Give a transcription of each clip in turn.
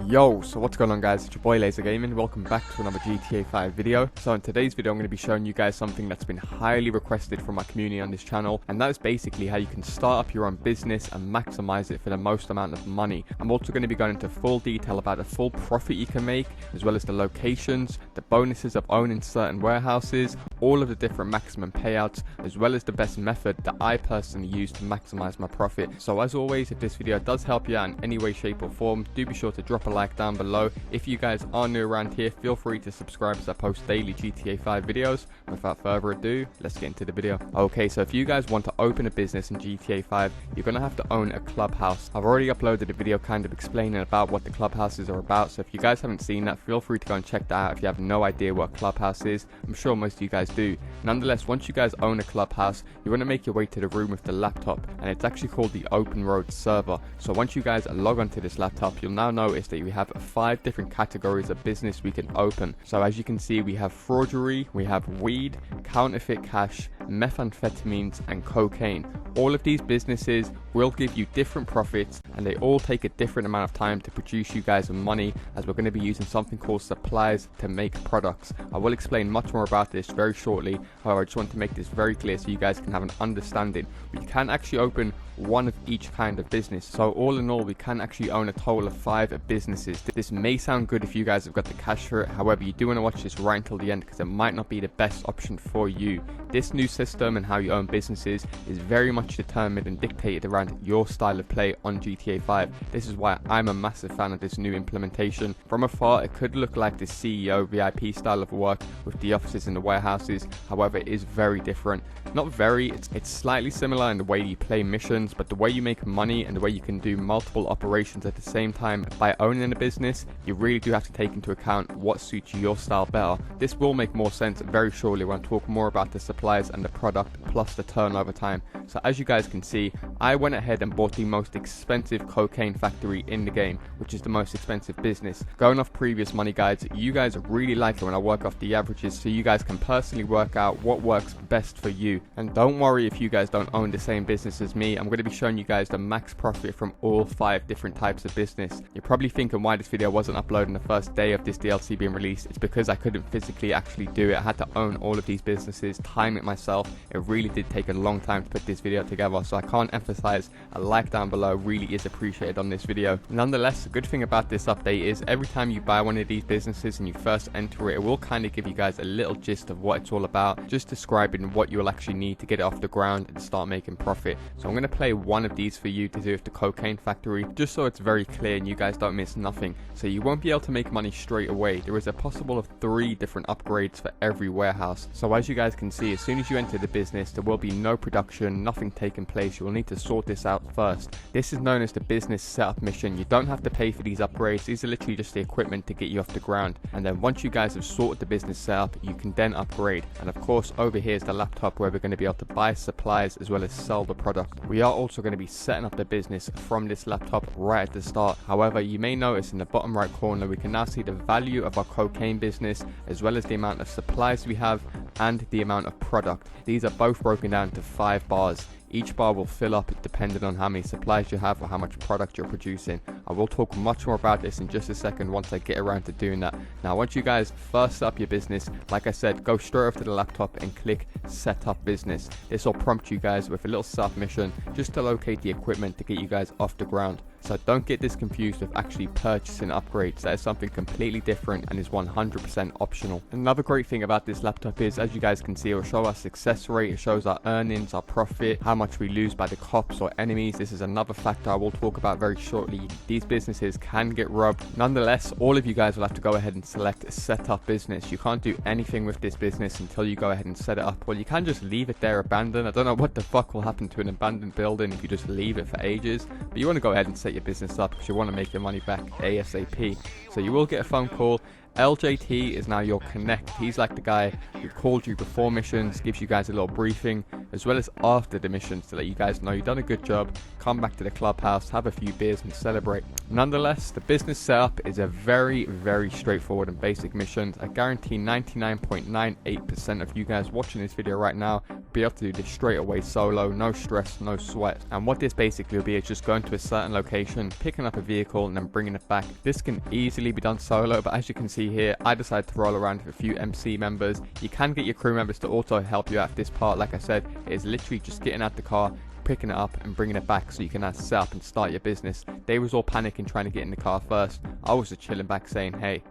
Yo, so what's going on guys, it's your boy LaazrGaming, welcome back to another GTA 5 video. So in today's video I'm going to be showing you guys something that's been highly requested from my community on this channel, and that is basically how you can start up your own business and maximize it for the most amount of money. I'm also going to be going into full detail about the full profit you can make, as well as the locations, the bonuses of owning certain warehouses, all of the different maximum payouts, as well as the best method that I personally use to maximize my profit. So as always, if this video does help you out in any way, shape or form, do be sure to drop a like down below. If you guys are new around here, feel free to subscribe as I post daily GTA 5 videos. Without further ado, let's get into the video. Okay, so if you guys want to open a business in GTA 5, you're going to have to own a Clubhouse. I've already uploaded a video kind of explaining about what the Clubhouses are about, so if you guys haven't seen that, feel free to go and check that out if you have no idea what Clubhouse is. I'm sure most of you guys do. Nonetheless, once you guys own a Clubhouse, you're going to make your way to the room with the laptop, and it's actually called the Open Road server. So once you guys log onto this laptop, you'll now notice that we have 5 different categories of business we can open. So as you can see, we have fraudery, we have weed, counterfeit cash, methamphetamines and cocaine. All of these businesses will give you different profits, and they all take a different amount of time to produce you guys money, as we're going to be using something called supplies to make products. I will explain much more about this very shortly. However, I just want to make this very clear so you guys can have an understanding. We can actually open one of each kind of business, so all in all we can actually own a total of 5 businesses. This may sound good if you guys have got the cash for it, however you do want to watch this right until the end, because it might not be the best option for you. This new system and how you own businesses is very much determined and dictated around your style of play on GTA 5. This is why I'm a massive fan of this new implementation. From afar it could look like the CEO VIP style of work with the offices and the warehouses, however it is very different. Not very, it's slightly similar in the way you play missions, but the way you make money and the way you can do multiple operations at the same time by owning a business, you really do have to take into account what suits your style better. This will make more sense very shortly when I talk more about the supplies and the product plus the turnover time. So as you guys can see, I went ahead and bought the most expensive cocaine factory in the game, which is the most expensive business. Going off previous money guides, you guys really like it when I work off the averages, so you guys can personally work out what works best for you. And don't worry if you guys don't own the same business as me, I'm going to be showing you guys the max profit from all 5 different types of business. You're probably thinking why this video wasn't uploaded on the first day of this DLC being released. It's because I couldn't physically actually do it. I had to own all of these businesses, time it myself. It really did take a long time to put this video together, so I can't emphasize a like down below really is appreciated on this video. Nonetheless, the good thing about this update is every time you buy one of these businesses and you first enter it, it will kind of give you guys a little gist of what it's all about, just describing what you'll actually need to get it off the ground and start making profit. So I'm going to play one of these for you to do with the cocaine factory, just so it's very clear and you guys don't miss nothing. So you won't be able to make money straight away. There is a possible of 3 different upgrades for every warehouse. So as you guys can see, as soon as you enter the business, there will be no production, nothing taking place. You will need to sort this out first. This is known as the business setup mission. You don't have to pay for these upgrades. These are literally just the equipment to get you off the ground. And then once you guys have sorted the business setup, you can then upgrade. And of course, over here is the laptop where we're going to be able to buy supplies as well as sell the product. We are also going to be setting up the business from this laptop right at the start. However, you may notice in the bottom right corner, we can now see the value of our cocaine business, as well as the amount of supplies we have and the amount of product. These are both broken down to 5 bars. Each bar will fill up depending on how many supplies you have or how much product you're producing. I will talk much more about this in just a second once I get around to doing that. Now, once you guys first set up your business, like I said, go straight over to the laptop and click set up business. This will prompt you guys with a little setup mission just to locate the equipment to get you guys off the ground. So don't get this confused with actually purchasing upgrades. That is something completely different and is 100% optional. Another great thing about this laptop is, as you guys can see, it will show our success rate, it shows our earnings, our profit, how much we lose by the cops or enemies. This is another factor I will talk about very shortly. These businesses can get robbed. Nonetheless, all of you guys will have to go ahead and select set up business. You can't do anything with this business until you go ahead and set it up. Well, you can just leave it there abandoned. I don't know what the fuck will happen to an abandoned building if you just leave it for ages, but you want to go ahead and set your business up because you want to make your money back ASAP. So you will get a phone call LJT is now your connect. He's like the guy who called you before missions, gives you guys a little briefing, as well as after the missions to let you guys know you've done a good job, come back to the clubhouse, have a few beers and celebrate. Nonetheless, the business setup is a very, very straightforward and basic mission. I guarantee 99.98% of you guys watching this video right now will be able to do this straight away solo, no stress, no sweat. And what this basically will be is just going to a certain location, picking up a vehicle and then bringing it back. This can easily be done solo, but as you can see here, I decided to roll around with a few MC members. You can get your crew members to also help you out this part. Like I said, it is literally just getting out the car, picking it up and bringing it back so you can set up and start your business. They was all panicking trying to get in the car first. I was just chilling back saying, hey,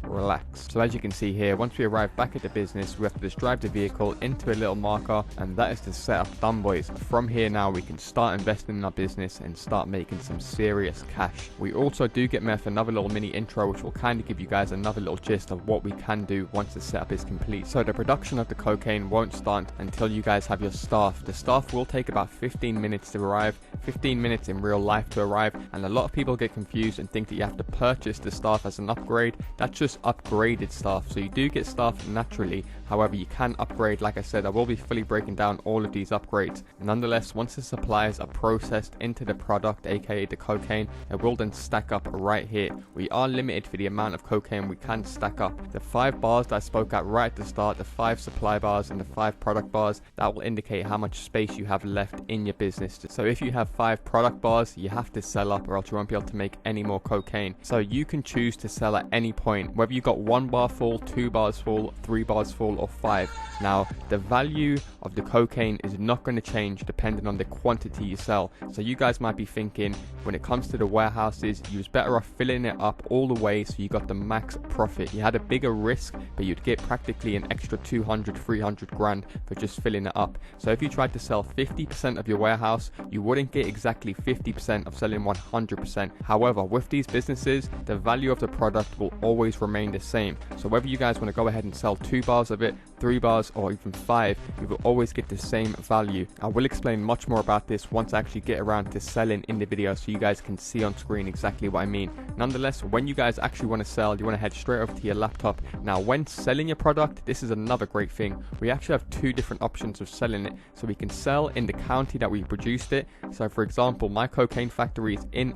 relax. So as you can see here, once we arrive back at the business, we have to just drive the vehicle into a little marker, and that is the setup done, boys. From here now we can start investing in our business and start making some serious cash. We also do get met another little mini intro which will kind of give you guys another little gist of what we can do once the setup is complete. So the production of the cocaine won't start until you guys have your staff. The staff will take about 15 minutes to arrive, 15 minutes in real life to arrive, and a lot of people get confused and think that you have to purchase the staff as an upgrade. That's just upgraded staff, so you do get staff naturally. However, you can upgrade. Like I said, I will be fully breaking down all of these upgrades. Nonetheless, once the supplies are processed into the product, aka the cocaine, it will then stack up right here. We are limited for the amount of cocaine we can stack up. The 5 bars that I spoke at right at the start, the 5 supply bars and the 5 product bars, that will indicate how much space you have left in your business. So if you have 5 product bars, you have to sell up or else you won't be able to make any more cocaine. So you can choose to sell at any point, whether you got 1 bar full, 2 bars full, 3 bars full or 5. Now the value of the cocaine is not going to change depending on the quantity you sell. So you guys might be thinking, when it comes to the warehouses, you was better off filling it up all the way so you got the max profit. You had a bigger risk, but you'd get practically an extra 200-300 grand for just filling it up. So if you tried to sell 50% of your warehouse, you wouldn't get exactly 50% of selling 100%. However, with these businesses, the value of the product will always remain the same. So whether you guys want to go ahead and sell 2 bars of it, 3 bars or even 5, you will always get the same value. I will explain much more about this once I actually get around to selling in the video so you guys can see on screen exactly what I mean. Nonetheless, when you guys actually want to sell, you want to head straight over to your laptop. Now when selling your product, this is another great thing. We actually have 2 different options of selling it. So we can sell in the county that we produced it. So for example, my cocaine factory is in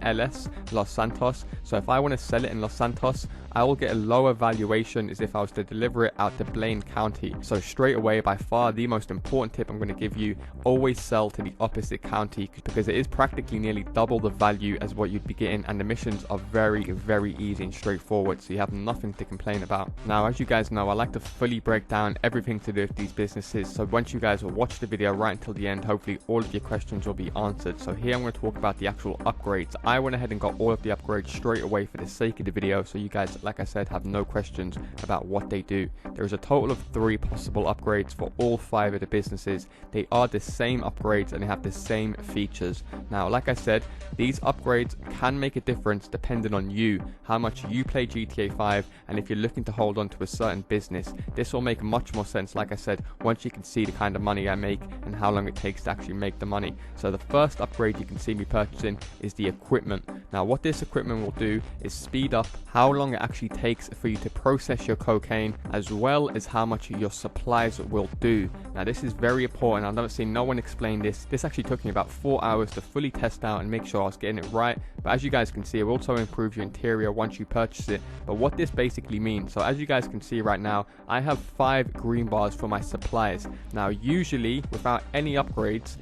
Los Santos. So if I want to sell it in Los Santos, I will get a lower valuation as if I was to deliver it out to Blaine County. So straight away, by far the most important tip I'm going to give you, always sell to the opposite county, because it is practically nearly double the value as what you'd be getting, and the missions are very, very easy and straightforward, so you have nothing to complain about. Now as you guys know, I like to fully break down everything to do with these businesses, so once you guys will watch the video right until the end, hopefully all of your questions will be answered. So here I'm going to talk about the actual upgrades. I went ahead and got all of the upgrades straight away for the sake of the video, so you guys, like I said, have no questions about what they do. There is a total of 3 possible upgrades for all 5 of the businesses. They are the same upgrades and they have the same features. Now like I said, these upgrades can make a difference depending on you, how much you play GTA 5, and if you're looking to hold on to a certain business. This will make much more sense, like I said, once you can see the kind of money I make and how long it takes to actually make the money. So the first upgrade you can see me purchasing is the equipment. Now what this equipment will do is speed up how long it actually takes for you to process your cocaine, as well as how much your supplies will do. Now this is very important. I've never seen no one explain this. This actually took me about 4 hours to fully test out and make sure I was getting it right. But as you guys can see, it will also improve your interior once you purchase it. But what this basically means, so as you guys can see right now, I have 5 green bars for my supplies. Now usually without any upgrades,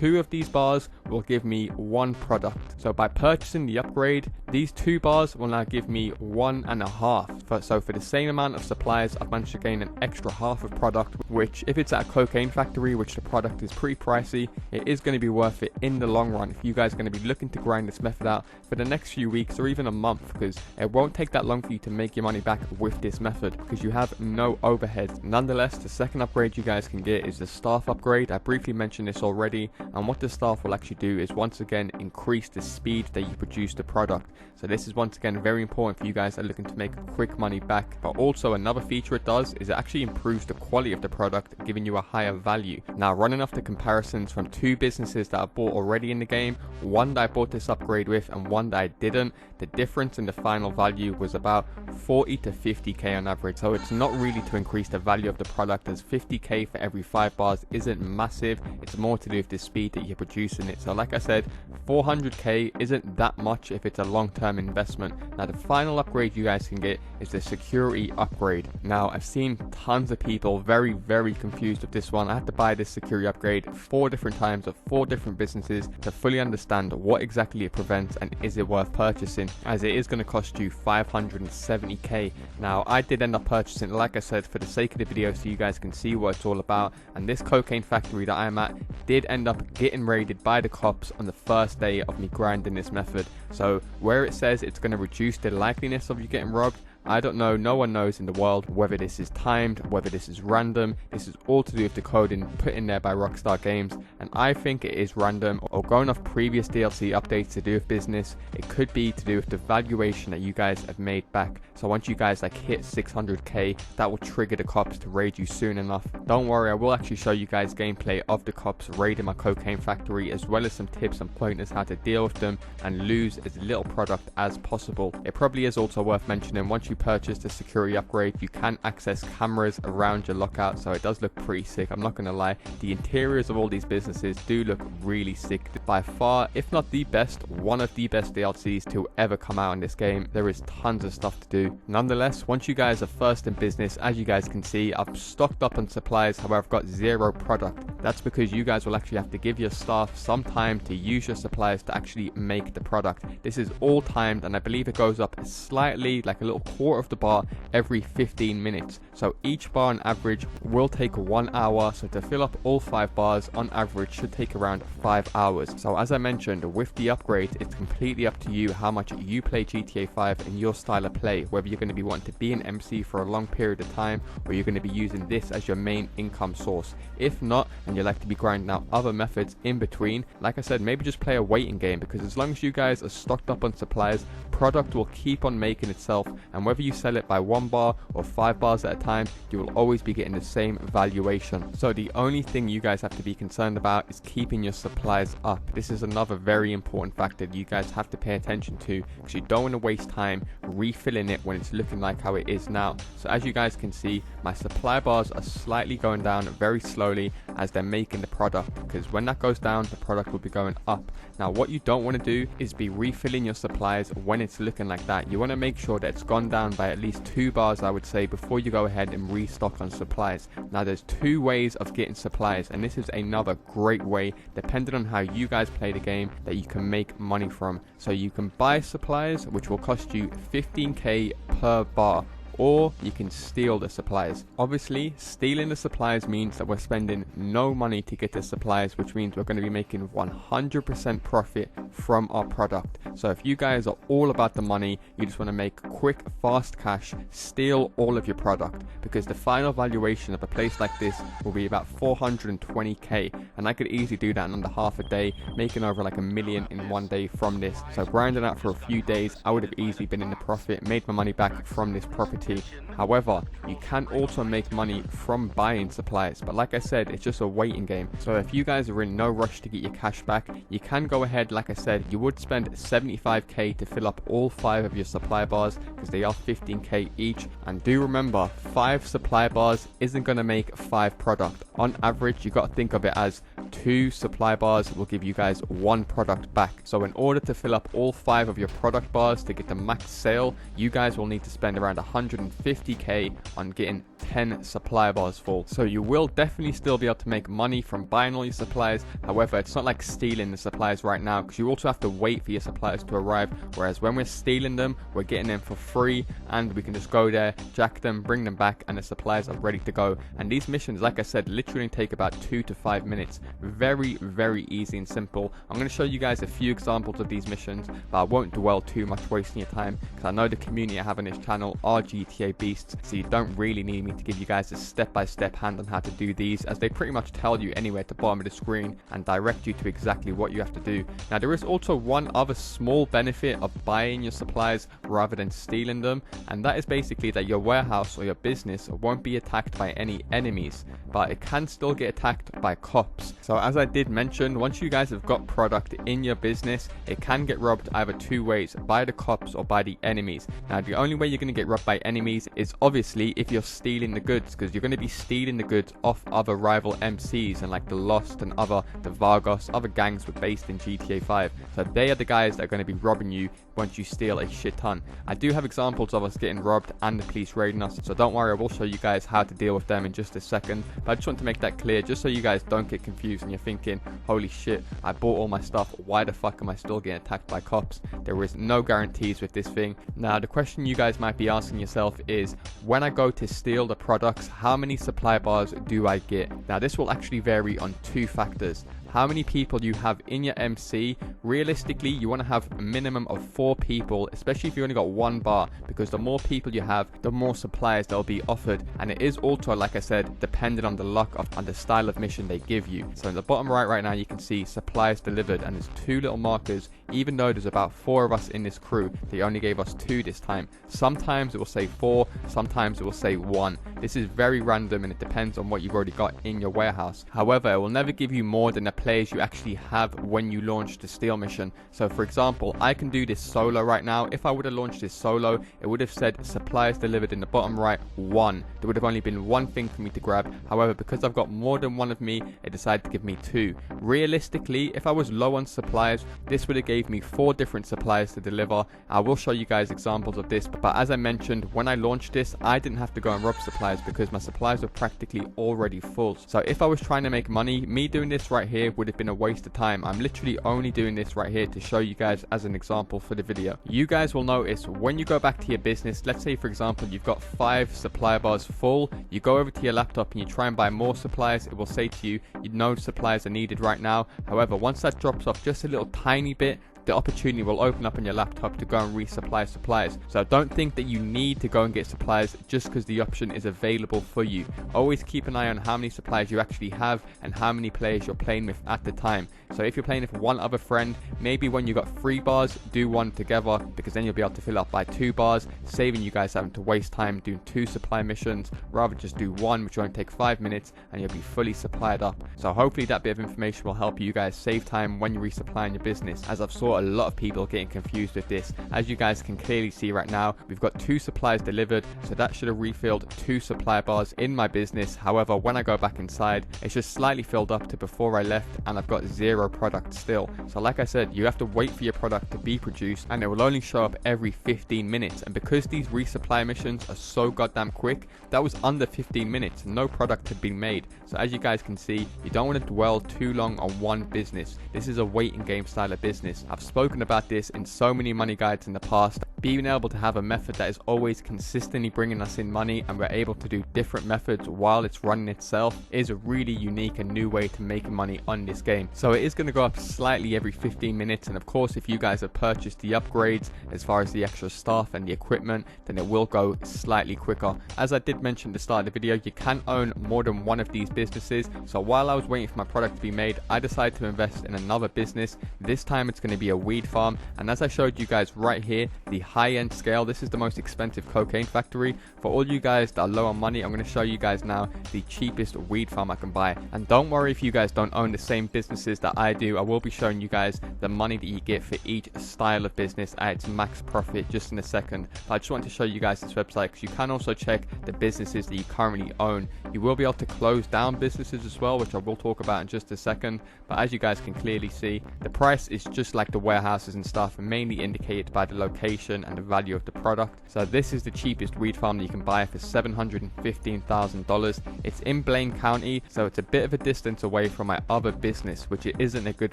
2 of these bars will give me 1 product. So by purchasing the upgrade, these 2 bars will now give me 1.5. So for the same amount of supplies, I've managed to gain an extra half of product, which if it's at a cocaine factory, which the product is pretty pricey, it is going to be worth it in the long run if you guys are going to be looking to grind this method out for the next few weeks or even a month, because it won't take that long for you to make your money back with this method because you have no overhead. Nonetheless, the second upgrade you guys can get is the staff upgrade. I briefly mentioned this already, and what the staff will actually do is once again increase the speed that you produce the product. So this is once again very important for you guys that are looking to make quick make money back. But also another feature it does is it actually improves the quality of the product, giving you a higher value. Now, running off the comparisons from two businesses that I bought already in the game, one that I bought this upgrade with and one that I didn't, the difference in the final value was about 40 to 50k on average. So it's not really to increase the value of the product, as 50k for every 5 bars isn't massive. It's more to do with the speed that you're producing it. So like I said, 400k isn't that much if it's a long-term investment. Now, the final upgrade you guys can get is the security upgrade. Now, I've seen tons of people very confused with this one. I had to buy this security upgrade 4 different times of 4 different businesses to fully understand what exactly it prevents and is it worth purchasing, as it is going to cost you 570k. Now, I did end up purchasing, like I said, for the sake of the video so you guys can see what it's all about. And this cocaine factory that I'm at did end up getting raided by the cops on the first day of me grinding this method. So where it says it's going to reduce the likeliness of you getting robbed, I don't know, no one knows in the world whether this is timed, whether this is random. This is all to do with the coding put in there by Rockstar Games, and I think it is random, or going off previous DLC updates to do with business. It could be to do with the valuation that you guys have made back. So once you guys like hit 600k, that will trigger the cops to raid you soon enough. Don't worry, I will actually show you guys gameplay of the cops raiding my cocaine factory, as well as some tips and pointers how to deal with them and lose as little product as possible. It probably is also worth mentioning, once you purchase the security upgrade, you can access cameras around your lockout, so it does look pretty sick. I'm not gonna lie, the interiors of all these businesses do look really sick. By far, if not the best, one of the best DLCs to ever come out in this game. There is tons of stuff to do. Nonetheless, once you guys are first in business, as you guys can see, I've stocked up on supplies, however I've got 0 product. That's because you guys will actually have to give your staff some time to use your supplies to actually make the product. This is all timed, and I believe it goes up slightly, like a little quarter of the bar every 15 minutes. So each bar on average will take 1 hour. So to fill up all 5 bars on average should take around 5 hours. So as I mentioned, with the upgrade, it's completely up to you how much you play GTA 5 and your style of play, whether you're going to be wanting to be an MC for a long period of time, or you're going to be using this as your main income source. If not, and you like to be grinding out other methods in between, like I said, maybe just play a waiting game, because as long as you guys are stocked up on supplies, product will keep on making itself, and whether you sell it by 1 bar or 5 bars at a time, you will always be getting the same valuation. So the only thing you guys have to be concerned about is keeping your supplies up. This is another very important factor that you guys have to pay attention to, because you don't want to waste time refilling it when it's looking like how it is now. So as you guys can see, my supply bars are slightly going down very slowly as they're making the product, because when that goes down, the product will be going up. Now, what you don't want to do is be refilling your supplies when it's looking like that. You want to make sure that it's gone down by at least 2 bars, I would say, before you go ahead and restock on supplies. Now, there's 2 ways of getting supplies, and this is another great way, depending on how you guys play the game, that you can make money from. So you can buy supplies, which will cost you 15k per bar, or you can steal the supplies. Obviously, stealing the supplies means that we're spending no money to get the supplies, which means we're going to be making 100% profit from our product. So if you guys are all about the money, you just want to make quick, fast cash, steal all of your product, because the final valuation of a place like this will be about 420k, and I could easily do that in under half a day, making over like $1 million in 1 day from this. So grinding out for a few days, I would have easily been in the profit, made my money back from this property. However, you can also make money from buying supplies, but like I said, it's just a waiting game. So if you guys are in no rush to get your cash back, you can go ahead. Like I said, you would spend 75k to fill up all 5 of your supply bars, because they are 15k each. And do remember, 5 supply bars isn't going to make 5 product. On average, you got to think of it as 2 supply bars will give you guys 1 product back. So in order to fill up all 5 of your product bars to get the max sale, you guys will need to spend around 150k on getting 10 supply bars full. So you will definitely still be able to make money from buying all your supplies. However, it's not like stealing the supplies right now, because you also have to wait for your supplies to arrive, whereas when we're stealing them, we're getting them for free, and we can just go there, jack them, bring them back, and the supplies are ready to go. And these missions, like I said, literally take about 2 to 5 minutes. very, very easy and simple. I'm going to show you guys a few examples of these missions, but I won't dwell too much wasting your time because I know the community I have on this channel are GTA beasts, so you don't really need me to give you guys a step-by-step hand on how to do these, as they pretty much tell you anywhere at the bottom of the screen and direct you to exactly what you have to do. Now, there is also one other small benefit of buying your supplies rather than stealing them, and that is basically that your warehouse or your business won't be attacked by any enemies, but it can still get attacked by cops. So as I did mention, once you guys have got product in your business, it can get robbed either two ways, by the cops or by the enemies. Now, the only way you're going to get robbed by enemies is obviously if you're stealing the goods, because you're going to be stealing the goods off other rival MCs and like the Lost and the Vargos, other gangs were based in GTA 5. So they are the guys that are going to be robbing you once you steal a shit ton. I do have examples of us getting robbed and the police raiding us, so don't worry, I will show you guys how to deal with them in just a second. But I just want to make that clear just so you guys don't get confused and you're thinking, holy shit, I bought all my stuff, why the fuck am I still getting attacked by cops? There is no guarantees with this thing. Now, the question you guys might be asking yourself is, when I go to steal the products, how many supply bars do I get? Now, this will actually vary on two factors. How many people you have in your MC. Realistically, you want to have a minimum of 4 people, especially if you only got 1 bar, because the more people you have, the more supplies they'll be offered. And it is also, like I said, dependent on the luck and the style of mission they give you. So in the bottom right now, you can see supplies delivered, and there's 2 little markers. Even though there's about 4 of us in this crew, they only gave us 2 this time. Sometimes it will say 4, sometimes it will say 1. This is very random and it depends on what you've already got in your warehouse. However, it will never give you more than the players you actually have when you launch the steal mission. So for example, I can do this solo right now. If I would have launched this solo, it would have said supplies delivered in the bottom right 1. There would have only been 1 thing for me to grab. However, because I've got more than 1 of me, it decided to give me 2. Realistically, if I was low on supplies, this would have gave me 4 different supplies to deliver. I will show you guys examples of this, but as I mentioned, when I launched this, I didn't have to go and rob supplies because my supplies were practically already full. So if I was trying to make money, me doing this right here would have been a waste of time. I'm literally only doing this right here to show you guys as an example for the video. You guys will notice when you go back to your business, let's say for example you've got 5 supply bars full, you go over to your laptop and you try and buy more supplies, it will say to you, no supplies are needed right now. However, once that drops off just a little tiny bit, the opportunity will open up on your laptop to go and resupply supplies. So don't think that you need to go and get supplies just because the option is available for you. Always keep an eye on how many supplies you actually have and how many players you're playing with at the time. So if you're playing with 1 other friend, maybe when you got 3 bars, do 1 together, because then you'll be able to fill up by 2 bars, saving you guys having to waste time doing 2 supply missions. Rather just do 1, which will only take 5 minutes, and you'll be fully supplied up. So hopefully that bit of information will help you guys save time when you're resupplying your business, as I've saw a lot of people getting confused with this. As you guys can clearly see right now, we've got 2 supplies delivered, so that should have refilled 2 supply bars in my business. However, when I go back inside, it's just slightly filled up to before I left, and I've got 0 product still. So like I said, you have to wait for your product to be produced, and it will only show up every 15 minutes. And because these resupply missions are so goddamn quick, that was under 15 minutes, no product had been made. So as you guys can see, you don't want to dwell too long on one business. This is a waiting game style of business. I've spoken about this in so many money guides in the past. Being able to have a method that is always consistently bringing us in money, and we're able to do different methods while it's running itself, is a really unique and new way to make money on this game. So it is going to go up slightly every 15 minutes, and of course if you guys have purchased the upgrades as far as the extra staff and the equipment, then it will go slightly quicker. As I did mention at the start of the video, you can own more than one of these businesses. So while I was waiting for my product to be made, I decided to invest in another business. This time it's going to be a weed farm, and as I showed you guys right here, the high-end scale, this is the most expensive cocaine factory. For all you guys that are low on money, I'm going to show you guys now the cheapest weed farm I can buy. And don't worry if you guys don't own the same businesses that I do, I will be showing you guys the money that you get for each style of business at its max profit just in a second. But I just want to show you guys this website because you can also check the businesses that you currently own. You will be able to close down businesses as well, which I will talk about in just a second. But as you guys can clearly see, the price is just like the warehouses and stuff, mainly indicated by the location location and the value of the product. So this is the cheapest weed farm that you can buy for $715,000. It's in Blaine County, so it's a bit of a distance away from my other business, which it isn't a good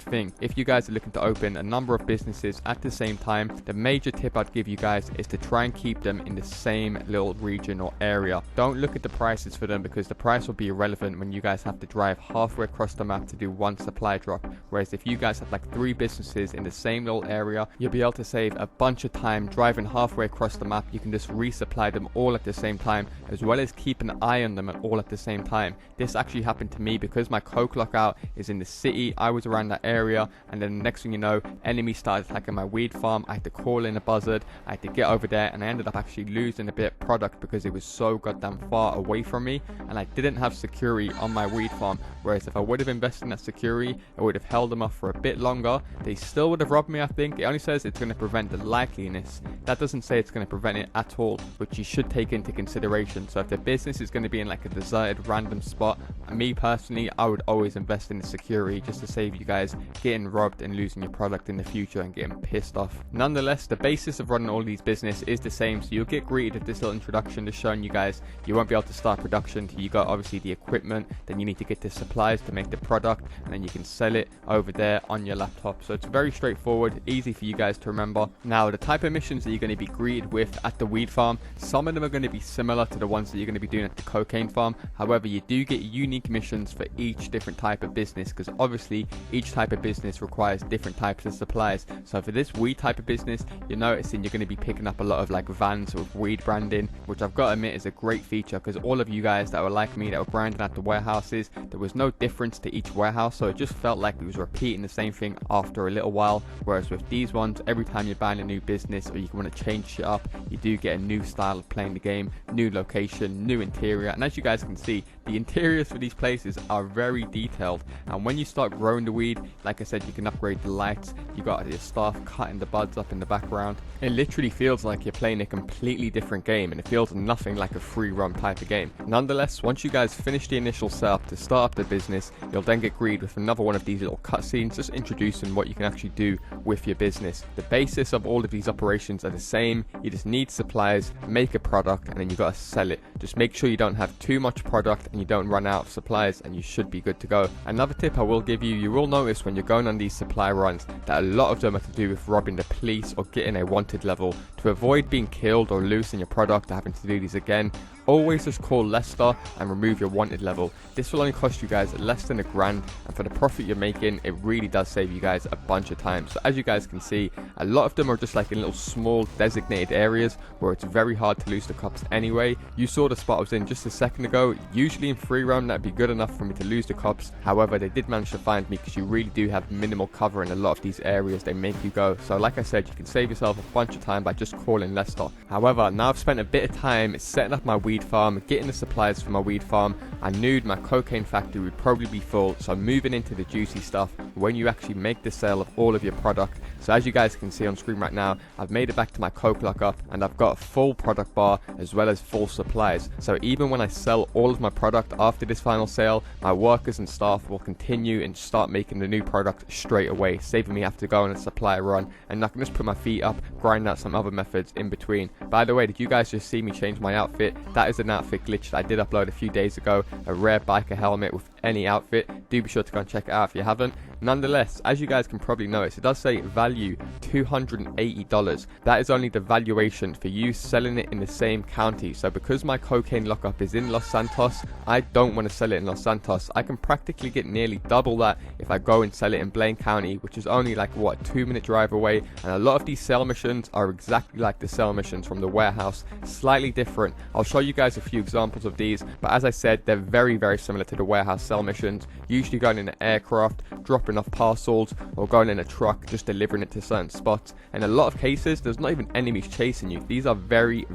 thing. If you guys are looking to open a number of businesses at the same time, the major tip I'd give you guys is to try and keep them in the same little region or area. Don't look at the prices for them, because the price will be irrelevant when you guys have to drive halfway across the map to do one supply drop. Whereas if you guys have like 3 businesses in the same little area, you'll be able to save a bunch of time driving halfway across the map. You can just resupply them all at the same time, as well as keep an eye on them all at the same time. This actually happened to me because my coke lockout is in the city. I was around that area, and then the next thing you know, enemies started attacking my weed farm. I had to call in a buzzard, I had to get over there, and I ended up actually losing a bit of product because it was so goddamn far away from me, and I didn't have security on my weed farm. Whereas if I would have invested in that security, I would have held them off for a bit longer. They still would have robbed me, I think. It only says it's going to prevent the likeliness. That doesn't say it's going to prevent it at all, which you should take into consideration. So if the business is going to be in like a deserted random spot, me personally, I would always invest in the security just to save you guys getting robbed and losing your product in the future and getting pissed off. Nonetheless, the basis of running all these business is the same, so you'll get greeted at this little introduction just showing you guys you won't be able to start production till you got obviously the equipment, then you need to get the supplies to make the product, and then you can sell it over there on your laptop. So it's very straightforward, easy for you guys to remember. Now, the type of missions that you're going to be greeted with at the weed farm, some of them are going to be similar to the ones that you're going to be doing at the cocaine farm. However, you do get unique missions for each different type of business, because obviously each type of business requires different types of supplies. So for this weed type of business, you're noticing you're going to be picking up a lot of like vans with weed branding, which I've got to admit is a great feature, because all of you guys that were like me that were grinding at the warehouses, there was no difference to each warehouse, so it just felt like we was repeating the same thing after a little while. Whereas with these ones, every time you're buying a new business or you want to change shit up, you do get a new style of playing the game, new location, new interior. And as you guys can see, the interiors for these places are very detailed, and when you start growing the weed, like I said, you can upgrade the lights. You got your staff cutting the buds up in the background. It literally feels like you're playing a completely different game, and it feels nothing like a free roam type of game. Nonetheless, once you guys finish the initial setup to start up the business, you'll then get greeted with another one of these little cutscenes just introducing what you can actually do with your business. The basis of all of these operations are the same. You just need supplies, make a product, and then you got to sell it. Just make sure you don't have too much product and you don't run out of supplies, and you should be good to go. Another tip I will give you, you will notice when you're going on these supply runs that a lot of them are to do with robbing the police or getting a wanted level. To avoid being killed or losing your product or having to do these again, always just call Lester and remove your wanted level. This will only cost you guys less than $1,000, and for the profit you're making, it really does save you guys a bunch of time. So as you guys can see, a lot of them are just like in little small designated areas where it's very hard to lose the cops anyway. You saw the spot I was in just a second ago. Usually in free roam that'd be good enough for me to lose the cops. However, they did manage to find me because you really do have minimal cover in a lot of these areas they make you go. So like I said, you can save yourself a bunch of time by just calling Lester. However, now I've spent a bit of time setting up my weed farm, getting the supplies for my weed farm. I knew my cocaine factory would probably be full, so I'm moving into the juicy stuff when you actually make the sale of all of your product. So as you guys can see on screen right now, I've made it back to my coke lockup, and I've got a full product bar as well as full supplies. So even when I sell all of my product after this final sale, my workers and staff will continue and start making the new product straight away, saving me having to go on a supply run, and I can just put my feet up, grind out some other methods in between. By the way, did you guys just see me change my outfit? That is an outfit glitch that I did upload a few days ago, a rare biker helmet with any outfit. Do be sure to go and check it out if you haven't. Nonetheless, as you guys can probably notice, it does say value $280. That is only the valuation for you selling it in the same county. So because my cocaine lockup is in Los Santos, I don't want to sell it in Los Santos. I can practically get nearly double that if I go and sell it in Blaine County, which is only like what, a 2-minute drive away. And a lot of these sale missions are exactly like the sale missions from the warehouse, slightly different. I'll show you guys a few examples of these, but as I said, they're very similar to the warehouse sale missions, usually going in an aircraft, dropping off parcels, or going in a truck, just delivering it to certain spots. In a lot of cases, there's not even enemies chasing you. These are very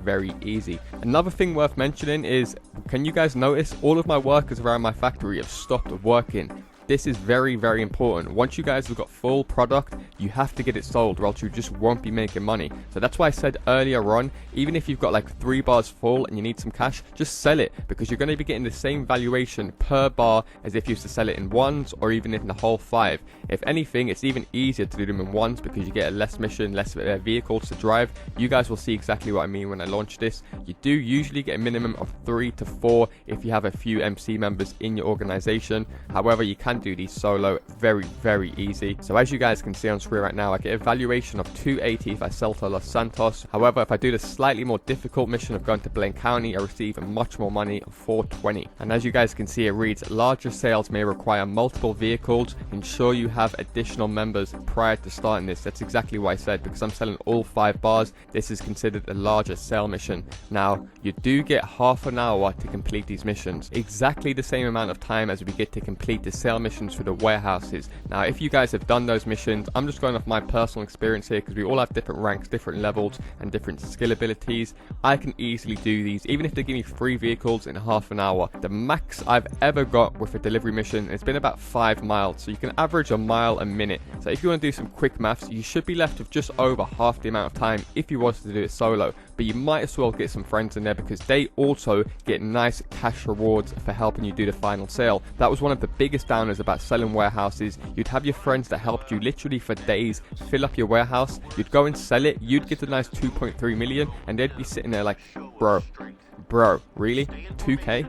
easy. Another thing worth mentioning is, can you guys notice all of my workers around my factory have stopped working? this is very, very important. Once you guys have got full product, you have to get it sold, or else you just won't be making money. So that's why I said earlier on, even if you've got like 3 bars full and you need some cash, just sell it, because you're going to be getting the same valuation per bar as if you used to sell it in ones, or even in the whole 5. If anything, it's even easier to do them in ones, because you get a less mission, less vehicles to drive. You guys will see exactly what I mean when I launch this. You do usually get a minimum of 3 to 4 if you have a few MC members in your organization. However, you can do these solo very, very easy. So as you guys can see on screen right now, I get a valuation of 280 if I sell to Los Santos. However, if I do the slightly more difficult mission of going to Blaine County, I receive much more money of 420. And as you guys can see, it reads, larger sales may require multiple vehicles. Ensure you have additional members prior to starting this. That's exactly what I said, because I'm selling all 5 bars. This is considered a larger sale mission. Now, you do get half an hour to complete these missions. Exactly the same amount of time as we get to complete the sale missions for the warehouses. Now, if you guys have done those missions, I'm just going off my personal experience here, because we all have different ranks, different levels, and different skill abilities. I can easily do these, even if they give me 3 vehicles in half an hour. The max I've ever got with a delivery mission has been about 5 miles, so you can average a mile a minute. So if you want to do some quick maths, you should be left with just over half the amount of time if you was to do it solo. But you might as well get some friends in there, because they also get nice cash rewards for helping you do the final sale. That was one of the biggest downers about selling warehouses. You'd have your friends that helped you literally for days fill up your warehouse. You'd go and sell it, you'd get a nice 2.3 million, and they'd be sitting there like, bro, really? 2k?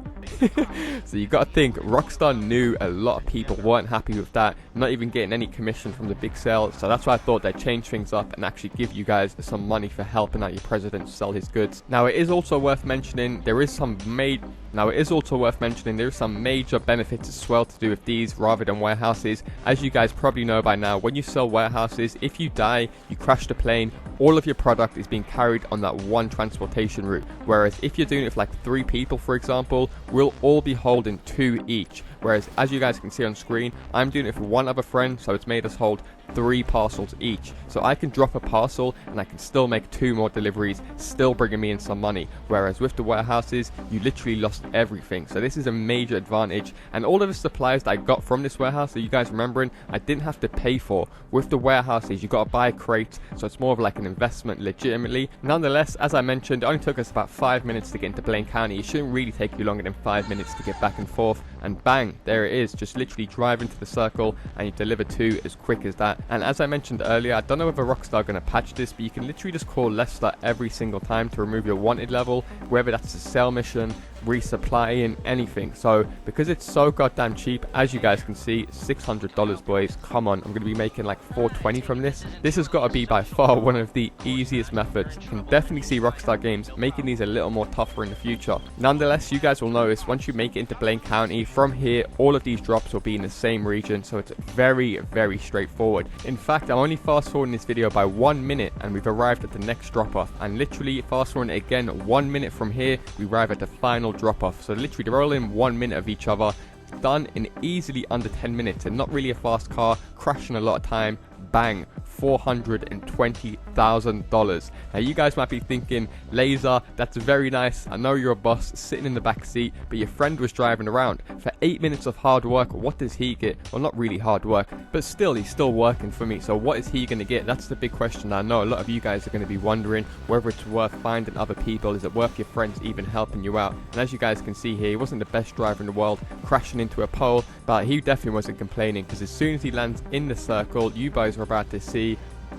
So you gotta think, Rockstar knew a lot of people weren't happy with that, not even getting any commission from the big sale. So that's why I thought they'd change things up and actually give you guys some money for helping out your president sell his goods. Now, it is also worth mentioning there is some major benefits as well to do with these rather than warehouses. As you guys probably know by now, when you sell warehouses, if you die, you crash the plane, all of your product is being carried on that one transportation route. Whereas if you're doing it with like 3 people, for example, we'll all be holding 2 each. Whereas as you guys can see on screen, I'm doing it for 1 other friend, so it's made us hold 3 parcels each. So I can drop a parcel and I can still make 2 more deliveries, still bringing me in some money. Whereas with the warehouses, you literally lost everything. So this is a major advantage. And all of the supplies that I got from this warehouse, that you guys remembering, I didn't have to pay for. With the warehouses, you got to buy crates, so it's more of like an investment legitimately. Nonetheless, as I mentioned, it only took us about 5 minutes to get into Blaine County. It shouldn't really take you longer than 5 minutes to get back and forth. And bang, there it is. Just literally drive into the circle and you deliver 2 as quick as that. And as I mentioned earlier, I don't know whether Rockstar are going to patch this, but you can literally just call Lester every single time to remove your wanted level, whether that's a sale mission, resupplying, anything. So because it's so goddamn cheap, as you guys can see, $600, boys. Come on, I'm going to be making like $420 from this. This has got to be by far one of the easiest methods. You can definitely see Rockstar Games making these a little more tougher in the future. Nonetheless, you guys will notice once you make it into Blaine County, from here all of these drops will be in the same region, so it's very, very straightforward. In fact, I'm only fast forwarding this video by 1 minute and we've arrived at the next drop off, and literally fast forwarding it again 1 minute from here, we arrive at the final drop off. So literally they're all in 1 minute of each other, done in easily under 10 minutes, and not really a fast car, crashing a lot of time. Bang, $420,000. Now you guys might be thinking, Lazer, that's very nice, I know you're a boss sitting in the back seat, but your friend was driving around. For 8 minutes of hard work, what does he get? Well, not really hard work, but still, he's still working for me, so what is he going to get? That's the big question. I know a lot of you guys are going to be wondering whether it's worth finding other people. Is it worth your friends even helping you out? And as you guys can see here, he wasn't the best driver in the world, crashing into a pole, but he definitely wasn't complaining, because as soon as he lands in the circle, you guys are about to see,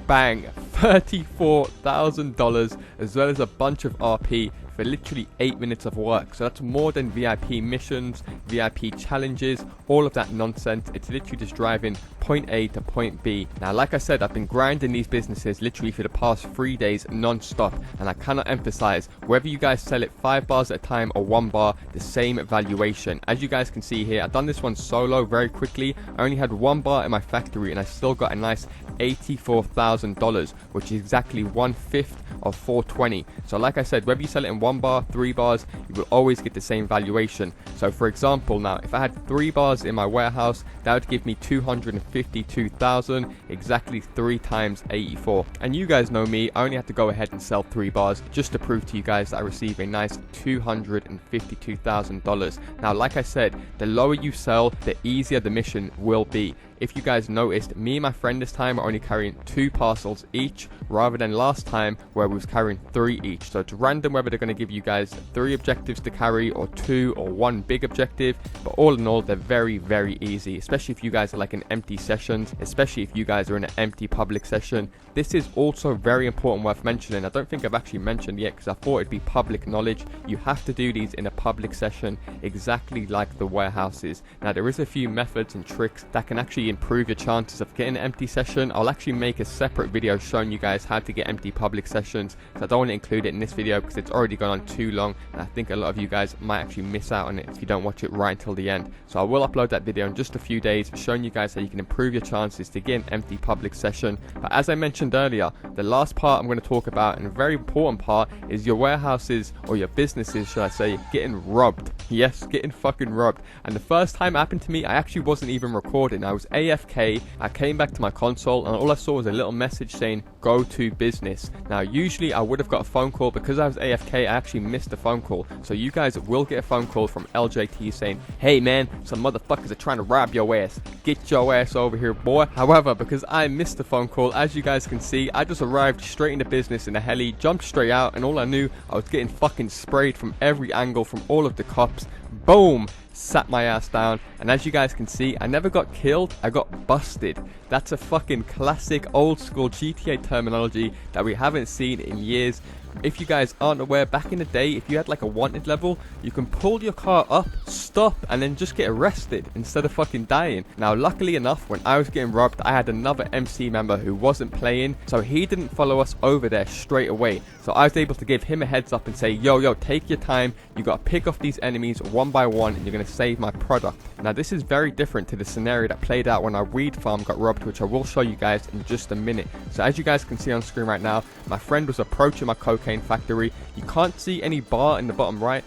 bang, $34,000, as well as a bunch of RP for literally 8 minutes of work. So that's more than VIP missions, VIP challenges, all of that nonsense. It's literally just driving point A to point B. Now, like I said, I've been grinding these businesses literally for the past 3 days non-stop, and I cannot emphasize, whether you guys sell it 5 bars at a time or 1 bar, the same valuation. As you guys can see here, I've done this one solo very quickly. I only had 1 bar in my factory and I still got a nice $84,000, which is exactly 1/5 of 420. So like I said, whether you sell it in 1 bar, 3 bars, you will always get the same valuation. So for example, now if I had 3 bars in my warehouse, that would give me $250 252,000, exactly 3 times 84. And you guys know me, I only had to go ahead and sell 3 bars just to prove to you guys that I receive a nice $252,000. Now, like I said, the lower you sell, the easier the mission will be. If you guys noticed, me and my friend this time are only carrying 2 parcels each, rather than last time where we was carrying 3 each. So it's random whether they're going to give you guys 3 objectives to carry, or 2, or 1 big objective. But all in all, they're very, very easy, especially if you guys are like in empty sessions, especially if you guys are in an empty public session. This is also very important, worth mentioning. I don't think I've actually mentioned yet because I thought it'd be public knowledge. You have to do these in a public session, exactly like the warehouses. Now, there is a few methods and tricks that can actually improve your chances of getting an empty session. I'll actually make a separate video showing you guys how to get empty public sessions, so I don't want to include it in this video because it's already gone on too long, and I think a lot of you guys might actually miss out on it if you don't watch it right until the end. So I will upload that video in just a few days showing you guys how you can improve your chances to get an empty public session. But as I mentioned earlier, the last part I'm going to talk about, and a very important part, is your warehouses, or your businesses should I say, getting robbed. Yes, getting fucking robbed. And the first time it happened to me, I actually wasn't even recording. I was AFK. I came back to my console and all I saw was a little message saying go to business. Now, usually I would have got a phone call. Because I was AFK, I actually missed the phone call. So you guys will get a phone call from LJT saying, hey man, some motherfuckers are trying to rob your ass. Get your ass over here, boy. However, because I missed the phone call, as you guys can see, I just arrived straight into business in a heli, jumped straight out, and all I knew, I was getting fucking sprayed from every angle from all of the cops. Boom! Sat my ass down, and as you guys can see, I never got killed, I got busted. That's a fucking classic old school GTA terminology that we haven't seen in years. If you guys aren't aware, back in the day, if you had like a wanted level, you can pull your car up, stop, and then just get arrested instead of fucking dying. Now, luckily enough, when I was getting robbed, I had another MC member who wasn't playing, so he didn't follow us over there straight away. So I was able to give him a heads up and say, yo, take your time, you gotta pick off these enemies one by one, and you're gonna save my product. Now, this is very different to the scenario that played out when our weed farm got robbed, which I will show you guys in just a minute. So as you guys can see on screen right now, my friend was approaching my cocaine factory. You can't see any bar in the bottom right.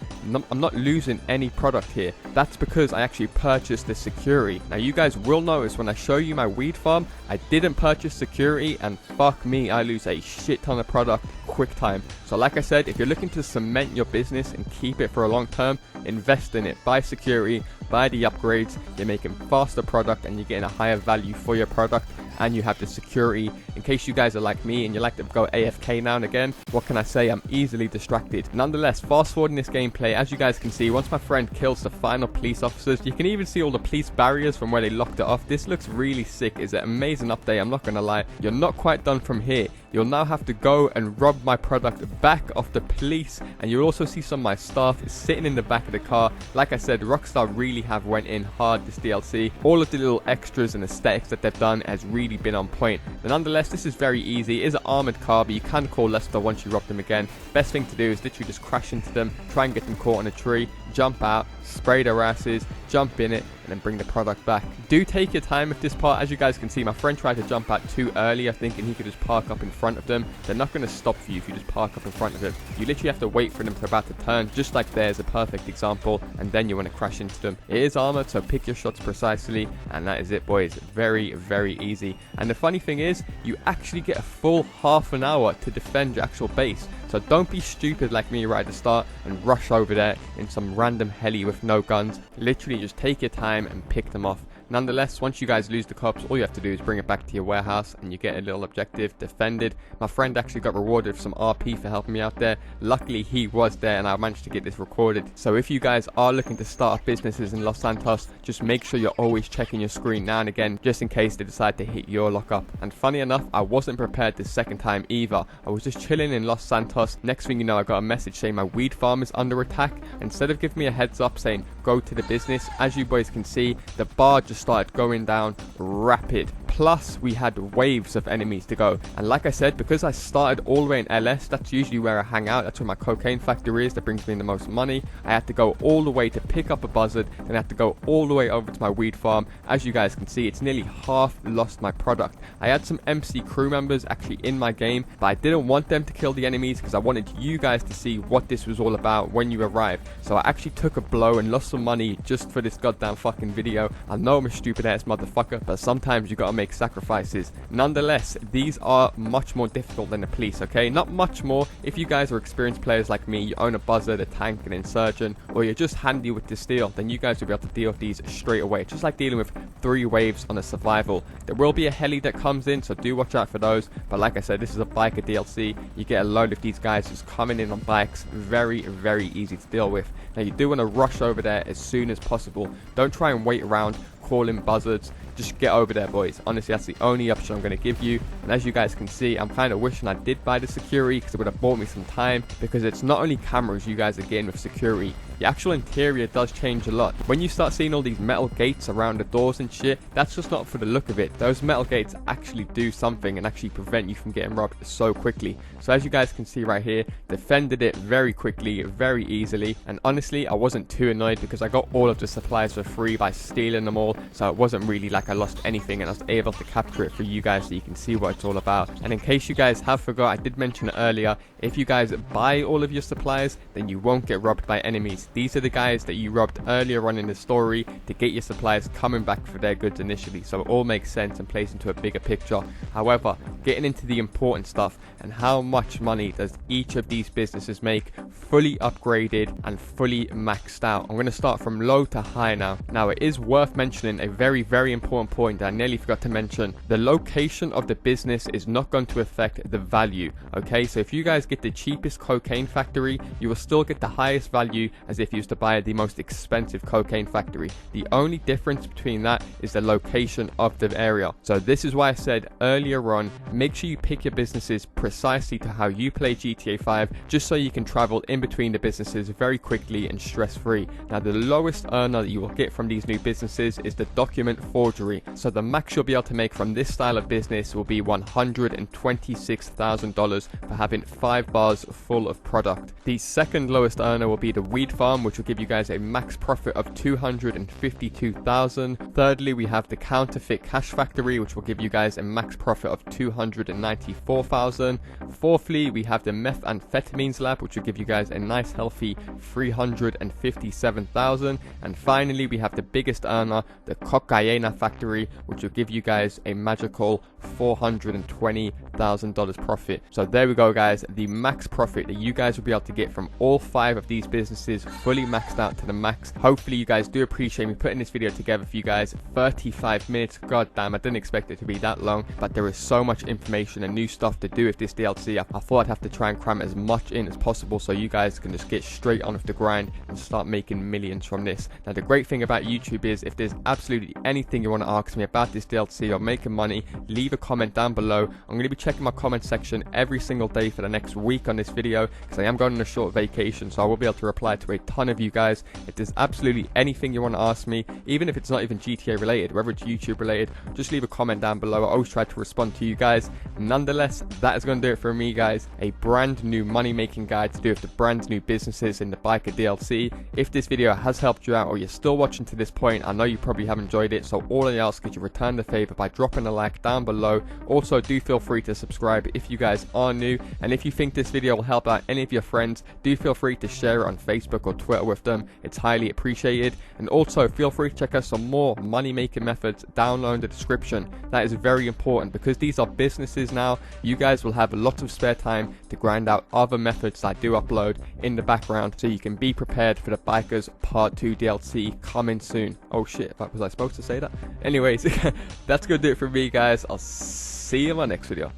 I'm not losing any product here. That's because I actually purchased the security. Now, you guys will notice when I show you my weed farm, I didn't purchase security, and fuck me, I lose a shit ton of product quick time. So like I said, if you're looking to cement your business and keep it for a long term, invest in it. Buy security, buy the upgrades. You're making faster product and you're getting a higher value for your product, and you have the security. In case you guys are like me and you like to go AFK now and again, what can I say, I'm easily distracted. Nonetheless, fast forwarding this gameplay, as you guys can see, once my friend kills the final police officers, you can even see all the police barriers from where they locked it off. This looks really sick. It's an amazing update, I'm not gonna lie. You're not quite done from here. You'll now have to go and rob my product back off the police, and you'll also see some of my staff sitting in the back of the car. Like I said, Rockstar really have went in hard this DLC. All of the little extras and aesthetics that they've done has really been on point. But nonetheless, this is very easy. It is an armored car, but you can call Lester once you rob them again. Best thing to do is literally just crash into them, try and get them caught on a tree, jump out, spray their asses, jump in it, and then bring the product back. Do take your time with this part. As you guys can see, my friend tried to jump out too early, I think, and he could just park up in front of them. They're not going to stop for you if you just park up in front of them. You literally have to wait for them to about to turn, just like there's a perfect example, and then you want to crash into them. It is armored, so pick your shots precisely, and that is it, boys. Very, very easy. And the funny thing is, you actually get a full half an hour to defend your actual base. So don't be stupid like me right at the start and rush over there in some random heli with no guns. Literally just take your time and pick them off. Nonetheless, once you guys lose the cops, all you have to do is bring it back to your warehouse and you get a little objective defended. My friend actually got rewarded with some RP for helping me out there. Luckily, he was there and I managed to get this recorded. So if you guys are looking to start up businesses in Los Santos, just make sure you're always checking your screen now and again, just in case they decide to hit your lockup. And funny enough, I wasn't prepared this second time either. I was just chilling in Los Santos. Next thing you know, I got a message saying my weed farm is under attack. Instead of giving me a heads up saying go to the business, as you boys can see, the bar just started going down rapid. plus we had waves of enemies to go. And like I said, because I started all the way in LS, that's usually where I hang out, that's where my cocaine factory is, that brings me in the most money. I had to go all the way to pick up a buzzard, and I had to go all the way over to my weed farm. As you guys can see, it's nearly half lost my product. I had some MC crew members actually in my game, but I didn't want them to kill the enemies because I wanted you guys to see what this was all about when you arrive. So I actually took a blow and lost some money just for this goddamn fucking video. I know I'm a stupid ass motherfucker, but sometimes you gotta make sacrifices. Nonetheless, these are much more difficult than the police, okay? Not much more. If you guys are experienced players like me, you own a buzzard, a tank, an insurgent, or you're just handy with the steel, then you guys will be able to deal with these straight away. It's just like dealing with 3 waves on a survival. There will be a heli that comes in, so do watch out for those. But like I said, this is a biker DLC. You get a load of these guys just coming in on bikes. Very, very easy to deal with. Now you do want to rush over there as soon as possible. Don't try and wait around, call in buzzards. Just get over there, boys. Honestly, that's the only option I'm going to give you. And as you guys can see, I'm kind of wishing I did buy the security because it would have bought me some time, because it's not only cameras you guys are getting with security. The actual interior does change a lot. When you start seeing all these metal gates around the doors and shit, that's just not for the look of it. Those metal gates actually do something and actually prevent you from getting robbed so quickly. So as you guys can see right here, defended it very quickly, very easily. And honestly, I wasn't too annoyed because I got all of the supplies for free by stealing them all. So it wasn't really like I lost anything, and I was able to capture it for you guys so you can see what it's all about. And in case you guys have forgot, I did mention it earlier, if you guys buy all of your supplies, then you won't get robbed by enemies. These are the guys that you robbed earlier on in the story to get your supplies coming back for their goods initially. So it all makes sense and plays into a bigger picture. However, getting into the important stuff, and how much money does each of these businesses make fully upgraded and fully maxed out. I'm going to start from low to high now. Now it is worth mentioning a very, very important point that I nearly forgot to mention. The location of the business is not going to affect the value, okay? So if you guys get the cheapest cocaine factory, you will still get the highest value as if you used to buy the most expensive cocaine factory. The only difference between that is the location of the area. So this is why I said earlier on, make sure you pick your businesses precisely to how you play GTA 5, just so you can travel in between the businesses very quickly and stress-free. Now the lowest earner that you will get from these new businesses is the document forgery. So the max you'll be able to make from this style of business will be $126,000 for having 5 bars full of product. The second lowest earner will be the weed farm, which will give you guys a max profit of $252,000. Thirdly, we have the counterfeit cash factory, which will give you guys a max profit of $294,000. Fourthly, we have the methamphetamines lab, which will give you guys a nice healthy $357,000. And finally, we have the biggest earner, the cocaine factory, which will give you guys a magical $420,000 profit. So there we go, guys, the max profit that you guys will be able to get from all 5 of these businesses fully maxed out to the max. Hopefully you guys do appreciate me putting this video together for you guys. 35 minutes, god damn, I didn't expect it to be that long, but there is so much information and new stuff to do with this DLC. I thought I'd have to try and cram as much in as possible so you guys can just get straight on with the grind and start making millions from this. Now the great thing about YouTube is, if there's absolutely anything you want to ask me about this DLC or making money, leave a comment down below. I'm going to be checking my comment section every single day for the next week on this video, because I am going on a short vacation, so I will be able to reply to a ton of you guys. If there's absolutely anything you want to ask me, even if it's not even GTA related, whether it's YouTube related, just leave a comment down below. I always try to respond to you guys. Nonetheless, that is going to do it for me, guys. A brand new money making guide to do with the brand new businesses in the BIKER DLC. If this video has helped you out, or you're still watching to this point, I know you probably have enjoyed it, so all I ask is you return the favor by dropping a like down below. Also, do feel free to subscribe if you guys are new, and if you think this video will help out any of your friends, do feel free to share it on Facebook or Twitter with them. It's highly appreciated. And also feel free to check out some more money making methods down in the description. That is very important, because these are businesses now. You guys will have a lot of spare time to grind out other methods that I do upload in the background, so you can be prepared for the Bikers Part 2 DLC coming soon. Oh shit, was I supposed to say that? Anyways, that's gonna do it for me, guys. I'll see you in my next video.